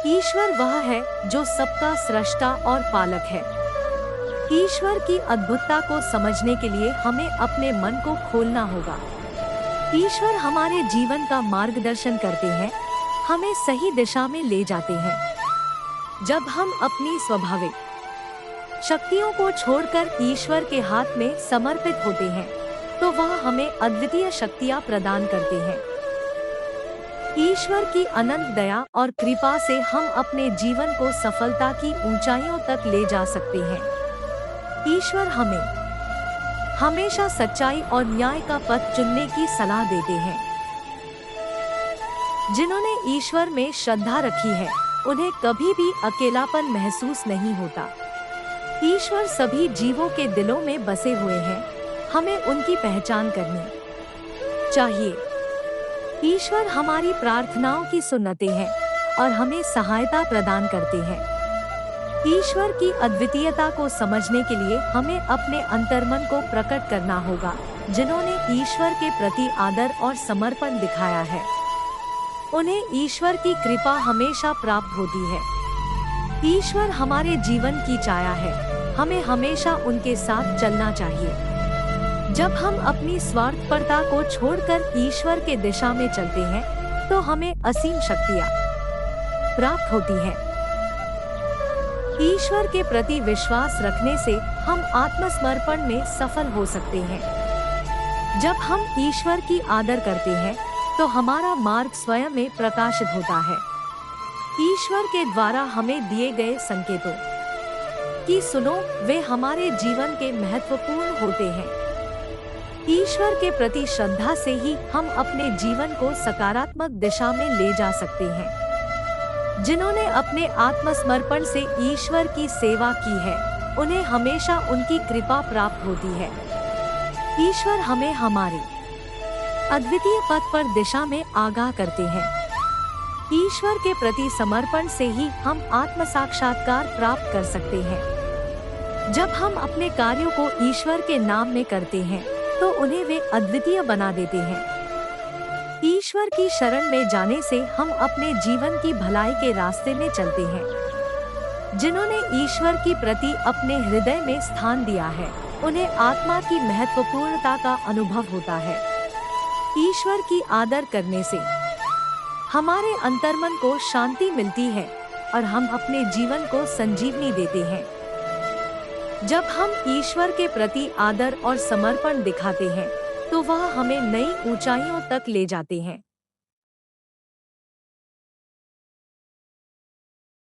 ईश्वर वह है जो सबका सृष्टा और पालक है। ईश्वर की अद्भुतता को समझने के लिए हमें अपने मन को खोलना होगा। ईश्वर हमारे जीवन का मार्गदर्शन करते हैं, हमें सही दिशा में ले जाते हैं। जब हम अपनी स्वाभाविक शक्तियों को छोड़कर ईश्वर के हाथ में समर्पित होते हैं, तो वह हमें अद्वितीय शक्तियां प्रदान करते हैं। ईश्वर की अनंत दया और कृपा से हम अपने जीवन को सफलता की ऊंचाइयों तक ले जा सकते हैं। ईश्वर हमें हमेशा सच्चाई और न्याय का पथ चुनने की सलाह देते हैं। जिन्होंने ईश्वर में श्रद्धा रखी है, उन्हें कभी भी अकेलापन महसूस नहीं होता। ईश्वर सभी जीवों के दिलों में बसे हुए हैं, हमें उनकी पहचान करनी चाहिए। ईश्वर हमारी प्रार्थनाओं की सुनते हैं और हमें सहायता प्रदान करते हैं। ईश्वर की अद्वितीयता को समझने के लिए हमें अपने अंतर्मन को प्रकट करना होगा। जिन्होंने ईश्वर के प्रति आदर और समर्पण दिखाया है, उन्हें ईश्वर की कृपा हमेशा प्राप्त होती है। ईश्वर हमारे जीवन की छाया है, हमें हमेशा उनके साथ चलना चाहिए। जब हम अपनी स्वार्थपरता को छोड़कर ईश्वर के दिशा में चलते हैं, तो हमें असीम शक्तियाँ प्राप्त होती हैं। ईश्वर के प्रति विश्वास रखने से हम आत्मसमर्पण में सफल हो सकते हैं। जब हम ईश्वर की आदर करते हैं, तो हमारा मार्ग स्वयं में प्रकाशित होता है। ईश्वर के द्वारा हमें दिए गए संकेतों की सुनो, वे हमारे जीवन के महत्वपूर्ण होते हैं। ईश्वर के प्रति श्रद्धा से ही हम अपने जीवन को सकारात्मक दिशा में ले जा सकते हैं। जिन्होंने अपने आत्मसमर्पण से ईश्वर की सेवा की है, उन्हें हमेशा उनकी कृपा प्राप्त होती है। ईश्वर हमें हमारे अद्वितीय पथ पर दिशा में आगाह करते हैं। ईश्वर के प्रति समर्पण से ही हम आत्म साक्षात्कार प्राप्त कर सकते हैं। जब हम अपने कार्यों को ईश्वर के नाम में करते हैं, तो उन्हें वे अद्वितीय बना देते हैं। ईश्वर की शरण में जाने से हम अपने जीवन की भलाई के रास्ते में चलते हैं। जिन्होंने ईश्वर की प्रति अपने हृदय में स्थान दिया है, उन्हें आत्मा की महत्वपूर्णता का अनुभव होता है। ईश्वर की आदर करने से हमारे अंतर्मन को शांति मिलती है और हम अपने जीवन को संजीवनी देते हैं। जब हम ईश्वर के प्रति आदर और समर्पण दिखाते हैं, तो वह हमें नई ऊंचाइयों तक ले जाते हैं।